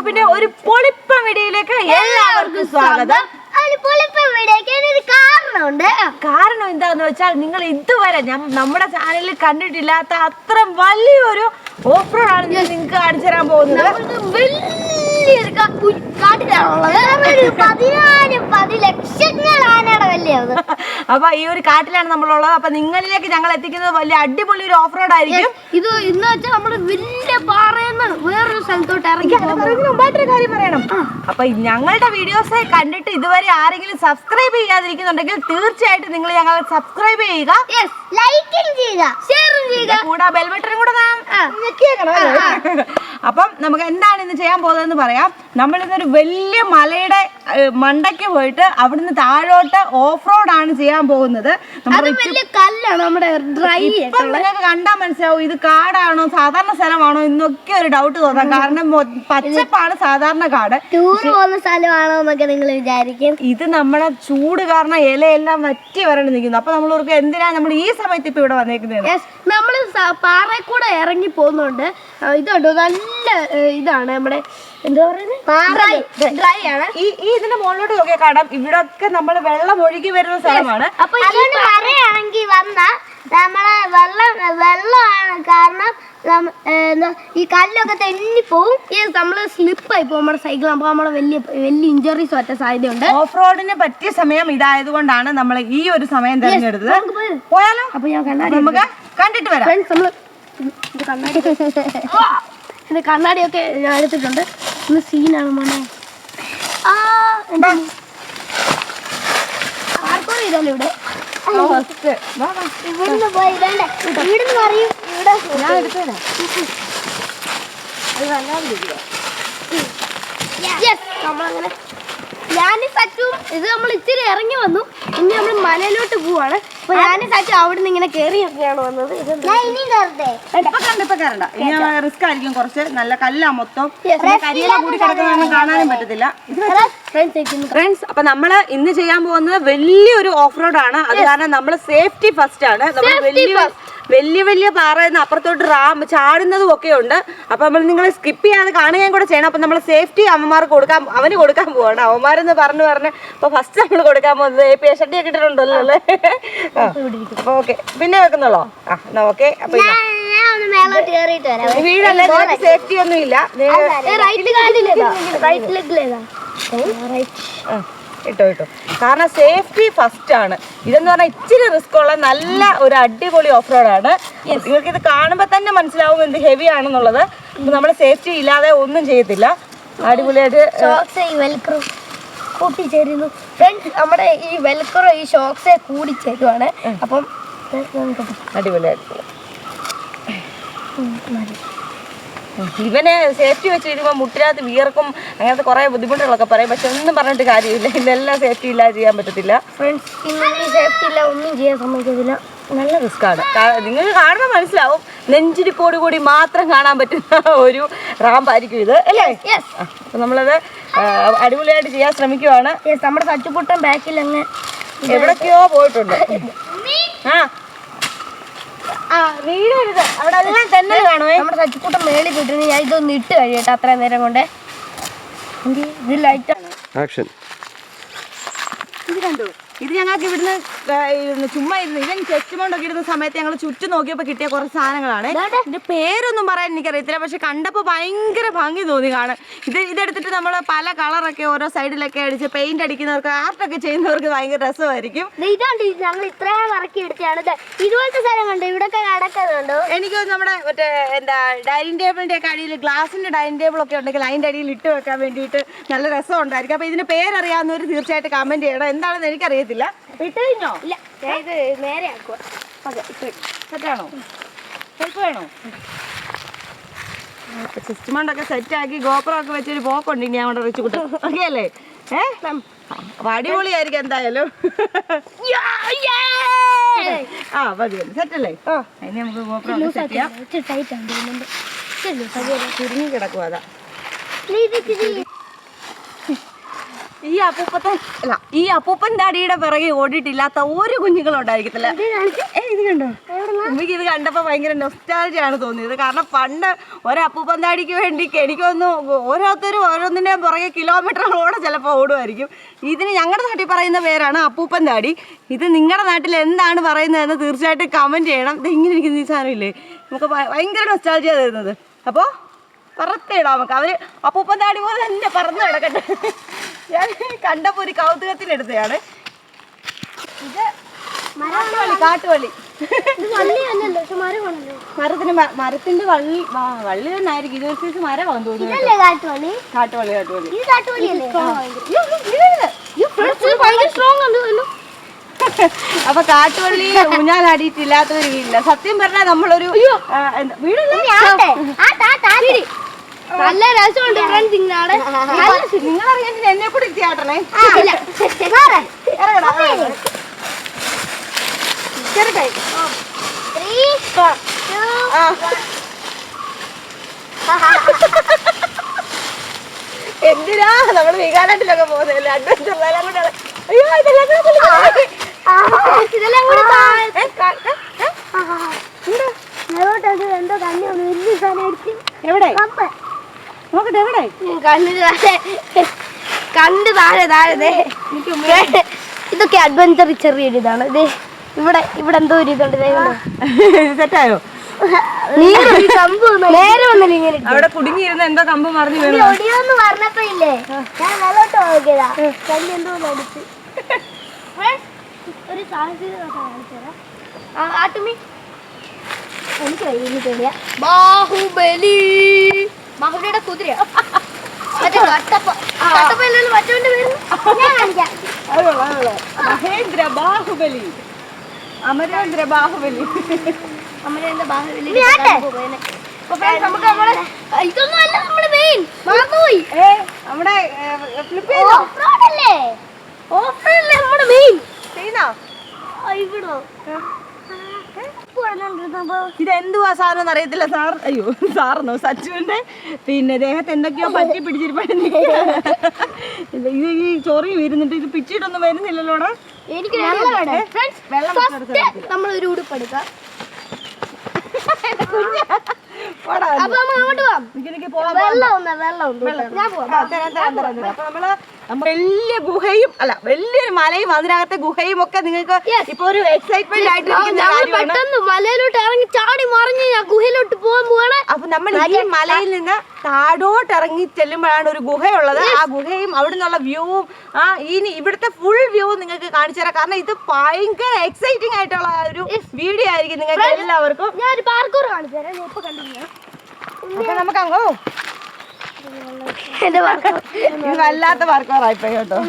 ഗ്രൂപ്പിന്റെ ഒരു പൊളിപ്പ വീഡിയോയിലേക്ക് എല്ലാവർക്കും സ്വാഗതം. കാരണം എന്താന്ന് വെച്ചാൽ നിങ്ങൾ ഇതുവരെ നമ്മുടെ ചാനലിൽ കണ്ടിട്ടില്ലാത്ത അത്ര വലിയൊരു ഓഫ് റോഡ് ആണ് നിങ്ങൾക്ക് കാണിച്ചു തരാൻ പോകുന്നത്. അപ്പൊ ഈ ഒരു കാട്ടിലാണ് നമ്മളുള്ളത്. അപ്പൊ നിങ്ങളിലേക്ക് ഞങ്ങൾ എത്തിക്കുന്നത് വലിയ അടിപൊളി ഒരു ഓഫ് റോഡ് ആയിരിക്കും. ഇത് ഇന്ന് വെച്ചാൽ നമ്മള് വലിയ പാറയെന്ന് വേറൊരു സ്ഥലത്തോട്ട് ഇറങ്ങി മുമ്പായിട്ടൊരു കാര്യം പറയണം. അപ്പൊ ഞങ്ങളുടെ വീഡിയോസ് കണ്ടിട്ട് ഇതുവരെ ആരെങ്കിലും സബ്സ്ക്രൈബ് ചെയ്യാതിരിക്കുന്നുണ്ടെങ്കിൽ തീർച്ചയായിട്ടും നിങ്ങൾ ഞങ്ങളെ സബ്സ്ക്രൈബ് ചെയ്യുക, കൂടെ ബെൽ ബട്ടൺ കൂടെ അപ്പം നമുക്ക് എന്താണ് ഇന്ന് ചെയ്യാൻ പോകുന്നതെന്ന് പറയാം. നമ്മൾ ഇന്നൊരു വലിയ മലയുടെ മണ്ടയ്ക്ക് പോയിട്ട് അവിടുന്ന് താഴോട്ട് ഓഫ് റോഡ് ആണ് ചെയ്യാൻ പോകുന്നത്. നിങ്ങൾക്ക് കണ്ടാൽ മനസ്സിലാവും ഇത് കാടാണോ സാധാരണ സ്ഥലമാണോ എന്നൊക്കെ ഒരു ഡൗട്ട് തോന്നാം. കാരണം പച്ചപ്പാണ് സാധാരണ കാട്. സ്ഥലമാണോ എന്നൊക്കെ നിങ്ങൾ വിചാരിക്കും. ഇത് നമ്മുടെ ചൂട് കാരണം ഇലയെല്ലാം വറ്റി വരണ്ട് നിൽക്കുന്നു. അപ്പൊ നമ്മൾക്ക് എന്തിനാ നമ്മൾ ഈ സമയത്ത് ഇപ്പൊ ഇവിടെ വന്നേക്കുന്നത്? നമ്മള് പാറയിൽ കൂടെ ഇറങ്ങി പോകുന്നുണ്ട്. ഇതുണ്ടോ നല്ല ഇതാണ് നമ്മുടെ എന്താ പറയുന്നത്, ഡ്രൈ ആണ്. ഈ ഇതിന്റെ മുകളിലോട്ട് നോക്കിയ കാണാം ഇവിടെ ഒക്കെ നമ്മൾ വെള്ളം ഒഴുകി വരുന്ന സ്ഥലമാണ്. അപ്പൊ മഴയാണെങ്കിൽ വന്ന നമ്മളെ വെള്ളമാണ് കാരണം ഈ കല്ലൊക്കെ തെന്നിപ്പോവും. നമ്മള് സ്ലിപ്പായി പോകും നമ്മുടെ സൈക്കിൾ. അപ്പൊ നമ്മളെ വലിയ ഇഞ്ചുറീസ് പറ്റാൻ സാധ്യതയുണ്ട്. ഓഫ് റോഡിന് പറ്റിയ സമയം ഇതായതുകൊണ്ടാണ് നമ്മൾ ഈ ഒരു സമയം തിരഞ്ഞെടുത്തത്. പോയാലോ? അപ്പൊ ഞാൻ നമുക്ക് കണ്ടിട്ട് വരാം. ഇത് കണ്ണാടിയൊക്കെ ഞാൻ എടുത്തിട്ടുണ്ട്. ഇന്ന് സീനാണ് മോനെ. ആർക്കോ ഇതല്ലോ ഇവിടെ ഇവിടുന്ന് പോയി ഇവിടുന്ന് പറയും ഇവിടെ ഞാൻ എടുത്തേനെ. നമ്മളങ്ങനെ ഞാനും സച്ചും ഇത് നമ്മൾ ഇച്ചിരി ഇറങ്ങി വന്നു. ഇനി നമ്മൾ മലയിലോട്ട് പോവാണ്. അപ്പൊ ഞാനും സച്ചു അവിടുന്ന് ഇങ്ങനെ കയറിയൊക്കെയാണ് വന്നത്. ഇപ്പൊ കയറണ്ട, ഇനി റിസ്ക് ആയിരിക്കും കുറച്ച്. നല്ല കല്ലാ മൊത്തം, കരിയില കൂടി കിടക്കുന്നതൊന്നും കാണാനും പറ്റത്തില്ല. ഫ്രണ്ട്സ്, അപ്പൊ നമ്മള് ഇന്ന് ചെയ്യാൻ പോകുന്നത് വലിയൊരു ഓഫ് റോഡ് ആണ്. അത് കാരണം നമ്മള് സേഫ്റ്റി ഫസ്റ്റ് ആണ്. നമ്മൾ വലിയ പാറയെന്ന് അപ്പുറത്തോട്ട് ചാടുന്നതും ഒക്കെ ഉണ്ട്. അപ്പൊ നമ്മൾ നിങ്ങൾ സ്കിപ്പ് ചെയ്യാതെ കാണുകയും കൂടെ ചെയ്യണം. അപ്പൊ നമ്മൾ സേഫ്റ്റി അവന് കൊടുക്കാൻ പോവാണ്. അവന്മാരെന്ന് പറഞ്ഞു അപ്പൊ ഫസ്റ്റ് നമ്മൾ കൊടുക്കാൻ പോകുന്നത് ഷട്ടി ഒക്കെ ഇട്ടിട്ടുണ്ടല്ലോ അല്ലേ? അപ്പൊ ഓക്കെ, പിന്നെ വെക്കുന്നുള്ളോ? എന്നാ ഓക്കെ. അപ്പൊ വീടല്ലേ, സേഫ്റ്റി ഒന്നും ഇല്ല. ഇട്ടോ കാരണം സേഫ്റ്റി ഫസ്റ്റ് ആണ്. ഇതെന്ന് പറഞ്ഞാൽ ഇച്ചിരി റിസ്ക് ഉള്ള നല്ല ഒരു അടിപൊളി ഓഫ് റോഡാണ്. നിങ്ങൾക്ക് ഇത് കാണുമ്പോൾ തന്നെ മനസ്സിലാവും എന്ത് ഹെവി ആണെന്നുള്ളത്. നമ്മൾ സേഫ്റ്റി ഇല്ലാതെ ഒന്നും ചെയ്യത്തില്ല. അടിപൊളിയായിട്ട് കൂട്ടിച്ചേരുന്നു നമ്മുടെ ഈ വെൽക്രോ ഈ ഷോക്സെ കൂടിച്ചേരുവാണ്. അപ്പം അടിപൊളിയായിട്ട് ഇവന് സേഫ്റ്റി വെച്ചിരിക്കുമ്പോൾ മുട്ടിനകത്ത് വിയർക്കും, അങ്ങനത്തെ കുറെ ബുദ്ധിമുട്ടുകളൊക്കെ പറയും. പക്ഷെ ഒന്നും പറഞ്ഞിട്ട് കാര്യമില്ല. ഇതെല്ലാം സേഫ്റ്റി ഇല്ലാതെ ചെയ്യാൻ പറ്റത്തില്ല. സേഫ്റ്റി ഇല്ല, ഒന്നും ചെയ്യാൻ സമ്മതിക്കത്തില്ല. നല്ല റിസ്ക്കാണ്. നിങ്ങൾക്ക് കാണുമ്പോൾ മനസ്സിലാവും നെഞ്ചിരിപ്പോട് കൂടി മാത്രം കാണാൻ പറ്റുന്ന ഒരു റാമ്പായിരിക്കും ഇത്, അല്ലേ? അപ്പൊ നമ്മളത് അടിപൊളിയായിട്ട് ചെയ്യാൻ ശ്രമിക്കുവാണ്. നമ്മുടെ സച്ചുപുട്ടൻ ബാക്കിൽ അങ്ങ് എവിടൊക്കെയോ പോയിട്ടുണ്ട്. വീടരുത്, അവിടെ എല്ലാം തന്നെ കാണുമേ. നമ്മുടെ സച്ചുപുട്ടൻ മേളിൽ പോയിട്ടുണ്ട്. ഞാൻ ഇതൊന്ന് ഇട്ട് കഴിയട്ടെ അത്രയും നേരം കൊണ്ട്. ഇത് ലൈറ്റാണ്. ഇത് കണ്ടു, ഇത് ഞങ്ങൾക്ക് ഇവിടുന്ന് ചുമ്മാ ഇരുന്ന് ഇവൻ ചെസ്റ്റ് മൗണ്ടൊക്കെ ഇടുന്ന സമയത്ത് ഞങ്ങൾ ചുറ്റും നോക്കിയപ്പോൾ കിട്ടിയ കുറച്ച് സാധനങ്ങളാണ്. ഇതിന്റെ പേരൊന്നും പറയാൻ എനിക്കറിയത്തില്ല, പക്ഷെ കണ്ടപ്പോൾ ഭയങ്കര ഭംഗി തോന്നി കാണാൻ. ഇതെടുത്തിട്ട് നമ്മൾ പല കളറൊക്കെ ഓരോ സൈഡിലൊക്കെ അടിച്ച് പെയിന്റ് അടിക്കുന്നവർക്ക് ആർട്ടൊക്കെ ചെയ്യുന്നവർക്ക് ഭയങ്കര രസമായിരിക്കും. ഇതുണ്ട്, ഞങ്ങൾ ഇത്രയും ഇറക്കി എടുത്താണ്. ഇതുപോലത്തെ സ്ഥലം കണ്ടോ ഇവിടെ കിടക്കുന്നുണ്ടോ? എനിക്ക് നമ്മുടെ മറ്റേ എന്താ ഡൈനിങ് ടേബിളിന്റെ ഒക്കെ അടിയിൽ ഗ്ലാസിന്റെ ഡൈനിങ് ടേബിൾ ഒക്കെ ഉണ്ടെങ്കിൽ അതിന്റെ അടിയിൽ ഇട്ട് വെക്കാൻ വേണ്ടിയിട്ട് നല്ല രസം ഉണ്ടായിരിക്കും. അപ്പൊ ഇതിന്റെ പേരറിയാവുന്നവർ തീർച്ചയായിട്ടും കമന്റ് ചെയ്യണം. എന്താണെന്ന് എനിക്കറിയത്തില്ല. ഇട്ട് കഴിഞ്ഞോ? ഇല്ല, ഇത് നേരെ ആക്കുക. സെറ്റാണോ? ഹെൽപ്പ് വേണോ? ചെസ്റ്റ് മൗണ്ടൊക്കെ സെറ്റാക്കി ഗോപ്രോ ഒക്കെ വെച്ചൊരു പോക്കുണ്ട് ഇനി അങ്ങോട്ട് റിച്ച് കുട്ടി. ഓക്കെ അല്ലേ? അപ്പൊ അടിപൊളിയായിരിക്കും എന്തായാലും. മതി സെറ്റല്ലേ? അതിന് നമുക്ക് ഗോപ്രോ സെറ്റ് ചെയ്യാം. ചുരുങ്ങി കിടക്കും. അതാ ഈ അപ്പൂപ്പൻ താടിയുടെ പിറകെ ഓടിയിട്ടില്ലാത്ത ഒരു കുഞ്ഞുങ്ങളും ഉണ്ടായിരിക്കത്തില്ല. ഇത് കണ്ടോ, എനിക്ക് ഇത് കണ്ടപ്പോൾ ഭയങ്കര നൊസ്റ്റാൾജിയാണ് തോന്നിയത്. കാരണം പണ്ട് ഒരപ്പൂപ്പൻ താടിക്ക് വേണ്ടി എനിക്കൊന്ന് ഓരോരുത്തരും ഓരോന്നിൻ്റെ പുറകെ കിലോമീറ്ററുകളോടെ ചിലപ്പോൾ ഓടുമായിരിക്കും. ഇതിന് ഞങ്ങളുടെ നാട്ടിൽ പറയുന്ന പേരാണ് അപ്പൂപ്പൻ താടി. ഇത് നിങ്ങളുടെ നാട്ടിൽ എന്താണ് പറയുന്നതെന്ന് തീർച്ചയായിട്ടും കമൻറ്റ് ചെയ്യണം. ഇത് ഇങ്ങനെ ഇരിക്കുന്ന ഈ സാധനമില്ലേ, നമുക്ക് ഭയങ്കര നൊസ്റ്റാൾജിയാണ് തരുന്നത്. അപ്പോൾ പറത്തിടാം നമുക്ക്. അവർ അപ്പൂപ്പൻ താടി പോലെ തന്നെ പറന്ന് കിടക്കട്ടെ. ഞാൻ കണ്ടപ്പോൾ ഒരു കൗതുകത്തിനെടുത്തതാണ്. ഇത് കാട്ടുവള്ളി. മരത്തിന്റെ വള്ളി തന്നെ ആയിരിക്കും. ഇതിനനുസരിച്ച് മരമാണെന്ന് തോന്നുന്നു. കാട്ടുവള്ളി. അപ്പൊ കാട്ടുവള്ളി ഊഞ്ഞാലാടിയിട്ടില്ലാത്തവർ വീടില്ല. സത്യം പറഞ്ഞാൽ നമ്മളൊരു നല്ല രസമുണ്ട് ഫ്രണ്ട്സ്. നിങ്ങളറിയാൻ എന്നെ കൂടി തിയാട്ടണേ. എന്തിനാ നമ്മള് വീഗാലാൻഡിലൊക്കെ പോകുന്നില്ല, അഡ്വഞ്ചർ കൂടെ. അയ്യോ ഇതെല്ലാം കൂടി എന്തോ കണ്ണി വലിയ സാധനം. എവിടെ നോക്കട്ടെ, എവിടെ കണ്ട് താഴെ ഇതൊക്കെ അഡ്വഞ്ചർ ചെറിയൊരു ഇതാണ്. ഇത് ഇവിടെ എന്തോ ഒരു ഇതുണ്ട്. സെറ്റായോ? നേരെ വന്നില്ല ഇങ്ങനെ അവിടെ കുടുങ്ങിയിരുന്ന എന്തോ കമ്പ് മറിഞ്ഞു വീണു. ഒടിയോന്ന് പറഞ്ഞപ്പോ ഇല്ലേ, ഞാൻ വെള്ളോട്ട് നോക്കിയതാ. കല്ല് എന്തോ അടിച്ച് ഒരു സാഹചര്യം കാണിച്ചുതരാം. ആട്ടുമി എനിക്ക് വൈകിട്ടില്ല. ബാഹുബലി, ബാഹുബലിയുടെ കുതിര. മറ്റവന്റെ പേര് ഞാൻ കാണിക്കാം. മഹേന്ദ്ര ബാഹുബലി, അമരേന്ദ്ര ബാഹുബലി. അമരേന്ദ്ര ബാഹുബലി. ഇതൊന്നും അല്ല നമ്മുടെ മെയിൻ. മറന്നുപോയി. നമ്മുടെ നമ്മുടെ മെയിൻ ഇവിടോ. ഇതെന്തുവാ സാധനം അറിയത്തില്ല സാർ. അയ്യോ സാറെന്നോ, സച്ചുവിന്റെ പിന്നെ ദേഹത്ത് എന്തൊക്കെയോ പറ്റി പിടിച്ചിരിപ്പണി. ഇത് ഈ ചൊറി വരുന്നുണ്ട്. ഇത് പിച്ചിട്ടൊന്നും വരുന്നില്ലല്ലോടാ. എനിക്ക് നമ്മളൊരു ഉടുപ്പെടുക്കാം. വലിയ ഗുഹയും അല്ല വലിയൊരു മലയും അതിനകത്തെ ഗുഹയും ഒക്കെ നിങ്ങൾക്ക് ഇപ്പൊ ഒരു എക്സൈറ്റ്മെന്റ് ആയിട്ട് പെട്ടെന്ന് മലയിലോട്ട് ഇറങ്ങി ചാടി മറിഞ്ഞ് ഞാൻ ഗുഹയിലോട്ട് പോകാൻ പോവാണ്. അപ്പൊ നമ്മൾ ഈ മലയിൽ നിന്ന് താഴോട്ട് ഇറങ്ങി ചെല്ലുമ്പോഴാണ് ഒരു ഗുഹയുള്ളത്. ആ ഗുഹയും അവിടെ നിന്നുള്ള വ്യൂവും ഇനി ഇവിടുത്തെ ഫുൾ വ്യൂ നിങ്ങൾക്ക് കാണിച്ചു തരാം. കാരണം ഇത് ഭയങ്കര എക്സൈറ്റിംഗ് ആയിട്ടുള്ള ഒരു വീഡിയോ ആയിരിക്കും നിങ്ങൾക്ക് എല്ലാവർക്കും. ഞാൻ ഒരു പാർക്കൂർ കാണിച്ചു തരാം. ഞാൻ ഇപ്പൊ കണ്ടില്ല. അപ്പൊ നമുക്ക് അങ്ങോ ഇത് വല്ലാത്ത പാർക്കോറായിപ്പോയി കേട്ടോ.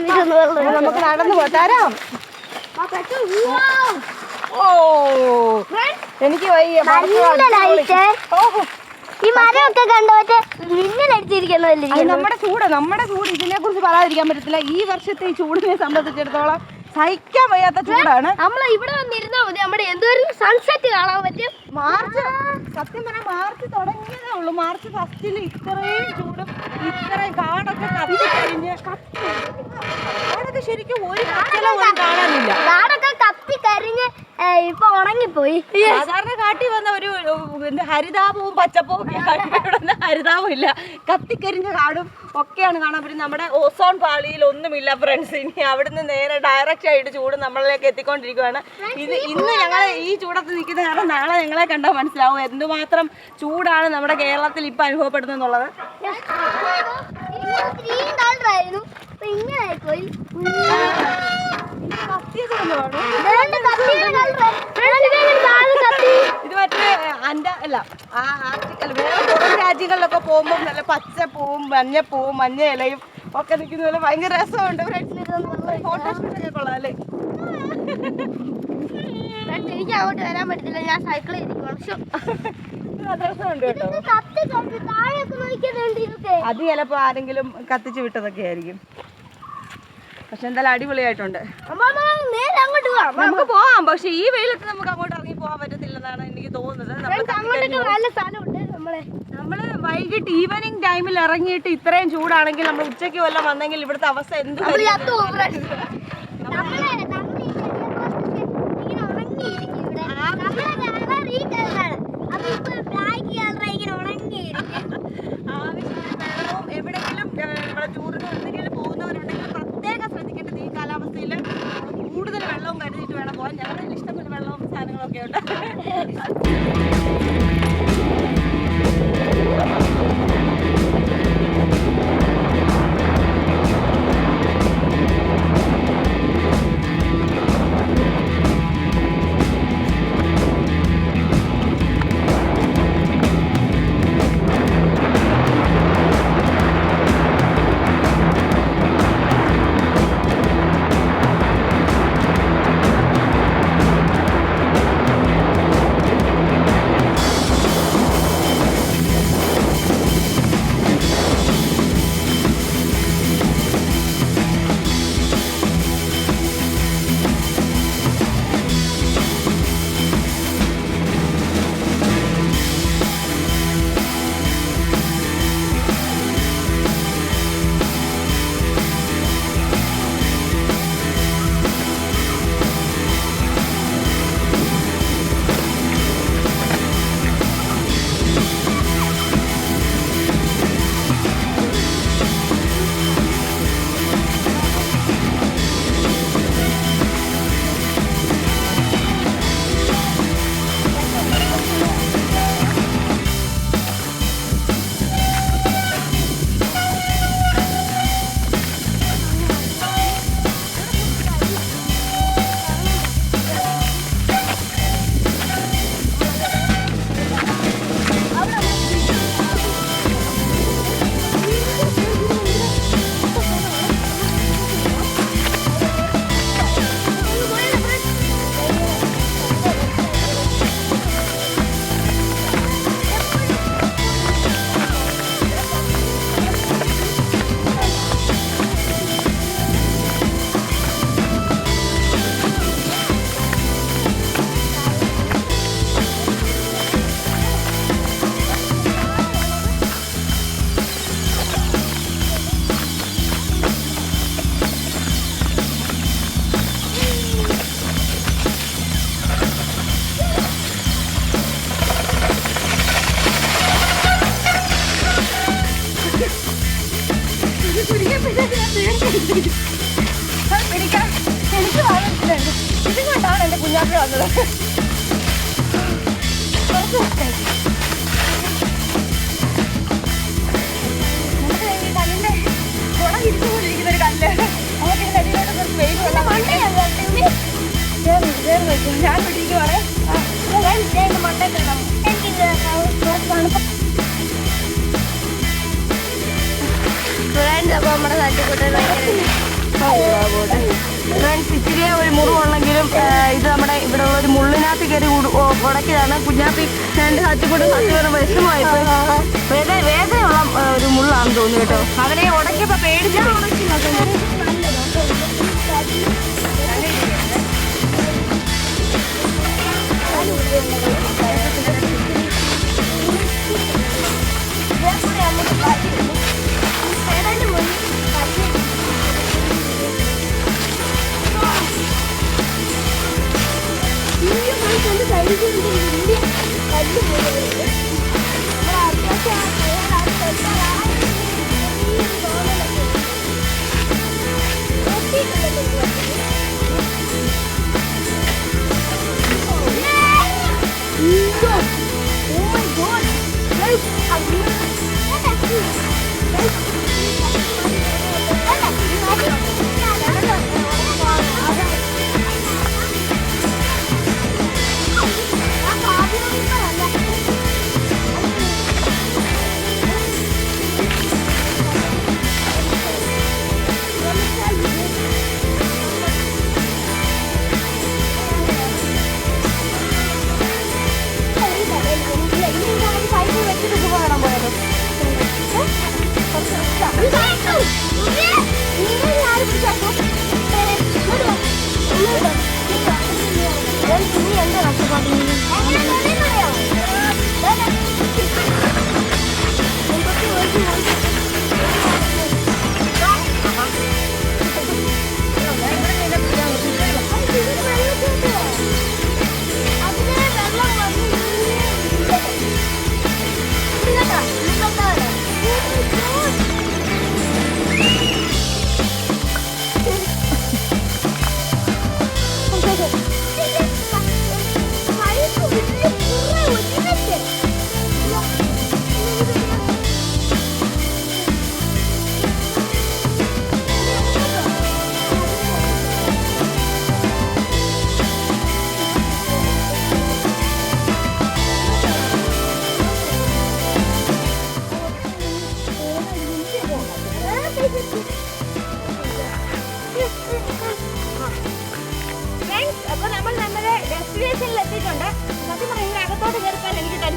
നമുക്ക് നടന്നു പോട്ടാരാം. ഓ എനിക്ക് ഈ മരമൊക്കെ കണ്ടോട്ടെ മിന്നലടിച്ചിരിക്കുന്നതല്ലേ. നമ്മുടെ ചൂട് ഇതിനെ കുറിച്ച് പറയാതിരിക്കാൻ പറ്റത്തില്ല. ഈ വർഷത്തെ ഈ ചൂടിനെ സംബന്ധിച്ചിടത്തോളം സഹിക്കാൻ വയ്യാത്ത ചൂടാണ്. നമ്മൾ ഇവിടെ വന്നിരുന്നാ മതി, നമ്മുടെ എന്തോരം സൺസെറ്റ് കാണാൻ പറ്റും. മാർച്ച് സത്യം പറഞ്ഞാൽ മാർച്ച് തുടങ്ങിയതേ ഉള്ളൂ. മാർച്ച് ഫസ്റ്റിൽ ഇത്രയും ചൂടും ഇത്രയും കാടൊക്കെ കത്തിക്കരിഞ്ഞ് കാടൊക്കെ ശരിക്കും ഒരു കാണാനില്ല. കാടൊക്കെ കത്തിക്കരിഞ്ഞ് ഇപ്പൊ ഉണങ്ങിപ്പോയി. സാധാരണ കാട്ടി വന്ന ഒരു ഹരിതാപവും പച്ചപ്പവും ഹരിതാപവും ഇല്ല, കത്തിക്കരിഞ്ഞ കാടും ഒക്കെയാണ് കാണാൻ പറ്റും. നമ്മുടെ ഓസോൺ പാളിയിൽ ഒന്നുമില്ല ഫ്രണ്ട്സ്. ഇനി അവിടുന്ന് നേരെ ഡയറക്റ്റ് ആയിട്ട് ചൂട് നമ്മളിലേക്ക് എത്തിക്കൊണ്ടിരിക്കുകയാണ്. ഇന്ന് ഞങ്ങൾ ഈ ചൂടത്ത് നിൽക്കുന്ന കാരണം നാളെ ഞങ്ങളെ കണ്ടാൽ മനസ്സിലാവും എന്തുമാത്രം ചൂടാണ് നമ്മുടെ കേരളത്തിൽ ഇപ്പൊ അനുഭവപ്പെടുന്നത് എന്നുള്ളത്. ഇത് മറ്റേ വേറെ പുറം രാജ്യങ്ങളിലൊക്കെ പോകുമ്പോൾ നല്ല പച്ചപ്പൂവും മഞ്ഞപ്പൂവും മഞ്ഞ ഇലയും ഒക്കെ നിൽക്കുന്ന പോലെ ഭയങ്കര രസമുണ്ട്. ഫോട്ടോഷൂട്ടൊക്കെ കൊള്ളാം അല്ലേ. എനിക്ക് അങ്ങോട്ട് വരാൻ പറ്റത്തില്ല, ഞാൻ സൈക്കിൾ അത് ചിലപ്പോ ആരെങ്കിലും കത്തിച്ചു വിട്ടതൊക്കെ ആയിരിക്കും. പക്ഷെ എന്തായാലും അടിപൊളിയായിട്ടുണ്ട്. നമുക്ക് പോവാം, പക്ഷെ ഈ വെയിലത്ത് നമുക്ക് അങ്ങോട്ട് ഇറങ്ങി പോകാൻ പറ്റത്തില്ലെന്നാണ് എനിക്ക് തോന്നുന്നത്. നല്ല സ്ഥലമുണ്ട്. നമ്മള് വൈകിട്ട് ഈവനിങ് ടൈമിൽ ഇറങ്ങിയിട്ട് ഇത്രയും ചൂടാണെങ്കിൽ നമ്മൾ ഉച്ചയ്ക്ക് വല്ലതും വന്നെങ്കിൽ ഇവിടുത്തെ അവസ്ഥ എന്ത് വെള്ളവും എവിടെയെങ്കിലും ഇവിടെ ടൂറിന് എന്തെങ്കിലും പോകുന്നവരുണ്ടെങ്കിൽ പ്രത്യേകം ശ്രദ്ധിക്കേണ്ടത് ഈ കാലാവസ്ഥയിൽ കൂടുതൽ വെള്ളവും കരുതിയിട്ട് വേണം പോകാൻ. ഞങ്ങളുടെ ഇഷ്ടപ്പെട്ട വെള്ളവും സാധനങ്ങളൊക്കെ ഉണ്ട്. പിടിക്കാൻ എനിക്ക് വാങ്ങിച്ചിട്ടുണ്ട്. ഇതും കൊണ്ടാണ് എൻ്റെ കുഞ്ഞാപ്പി വന്നത്. കല്ലിൻ്റെ കുട തിരിച്ചു പോലിരിക്കുന്നൊരു കല്ല്. നമുക്ക് ഇതിൻ്റെ അടിയിലോട്ട് കുറച്ച് വെയിൽ വെള്ളം ഞാൻ പിടിക്കുവാണേ. മണ്ടേക്കുണ്ടാവും. അപ്പോൾ നമ്മുടെ തട്ടിക്കൂട്ടൽ ഇച്ചിരി ഒരു മുറിവുള്ളെങ്കിലും ഇത് നമ്മുടെ ഇവിടെ ഉള്ള ഒരു മുള്ളിനകത്ത് കയറി ഉടക്കിയതാണ്. കുഞ്ഞാപ്പി രണ്ട് തട്ടിക്കൂട്ടും സത്യം വിഷമമായിപ്പോയി. വേദനയുള്ള ഒരു മുള്ളാണെന്ന് തോന്നുന്നു കേട്ടോ. അവനെ ഉടക്കിയപ്പോൾ പേടിച്ചാൽ ഉടക്കി നോക്കുന്നത്.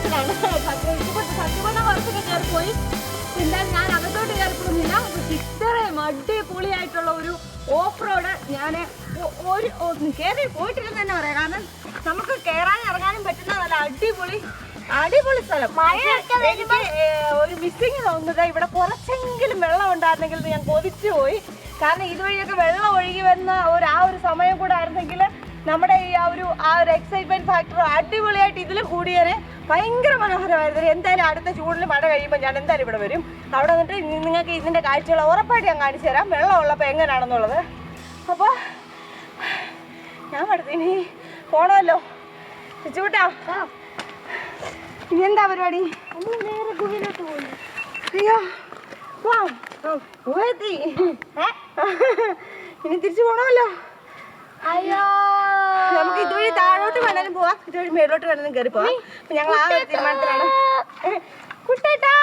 തീരുമാനത്തിലാണ്. സത്യപൂർണ്ണ കുറച്ചൊക്കെ കയറിപ്പോയി. എന്തായാലും ഞാൻ അകത്തോട്ട് കയറി പോകുന്നില്ല. ഇത്രയും അടിപൊളിയായിട്ടുള്ള ഒരു ഓഫ് റോഡ് ഞാൻ കയറി പോയിട്ടില്ലെന്ന് തന്നെ പറയാം. കാരണം നമുക്ക് കയറാനും ഇറങ്ങാനും പറ്റുന്ന നല്ല അടിപൊളി സ്ഥലം. എനിക്ക് ഒരു മിസ്സിങ് തോന്നുന്നത് ഇവിടെ കുറച്ചെങ്കിലും വെള്ളം ഉണ്ടായിരുന്നെങ്കിൽ ഞാൻ കൊതിച്ചു പോയി. കാരണം ഇതുവഴിയൊക്കെ വെള്ളം ഒഴുകി വരുന്ന ആ ഒരു സമയം കൂടെ ആയിരുന്നെങ്കിൽ നമ്മുടെ ഈ ആ ഒരു എക്സൈറ്റ്മെന്റ് ഫാക്ടർ അടിപൊളിയായിട്ട് ഇതിലും കൂടിയേനെ. ഭയങ്കര മനോഹരമായിരുന്നു. എന്തായാലും അടുത്ത ചൂടിൽ മഴ കഴിയുമ്പോൾ ഞാൻ എന്തായാലും ഇവിടെ വരും. അവിടെ വന്നിട്ട് നിങ്ങൾക്ക് ഇതിൻ്റെ കാഴ്ചകൾ ഉറപ്പായിട്ട് ഞാൻ കാണിച്ചു തരാം, വെള്ളം ഉള്ളപ്പോൾ എങ്ങനെയാണെന്നുള്ളത്. അപ്പോൾ ഞാൻ പഠിത്തീനി പോണമല്ലോ. ചൂട്ടാ ഇനി എന്താ പരിപാടി? നേരെ ഗുഹയിലോട്ട് പോകുന്നു. അയ്യോ പോയെത്തി. ഇനി തിരിച്ചു പോണമല്ലോ. അയ്യോ നമുക്ക് ഇതുവഴി താഴോട്ട് വേണേലും പോവാം, ഇതുവഴി മേലോട്ട് വേണേലും കയറി പോവാം. ഞങ്ങൾ ആ ഒരു തീരുമാനത്തിലാണ്. കുട്ടേട്ടാ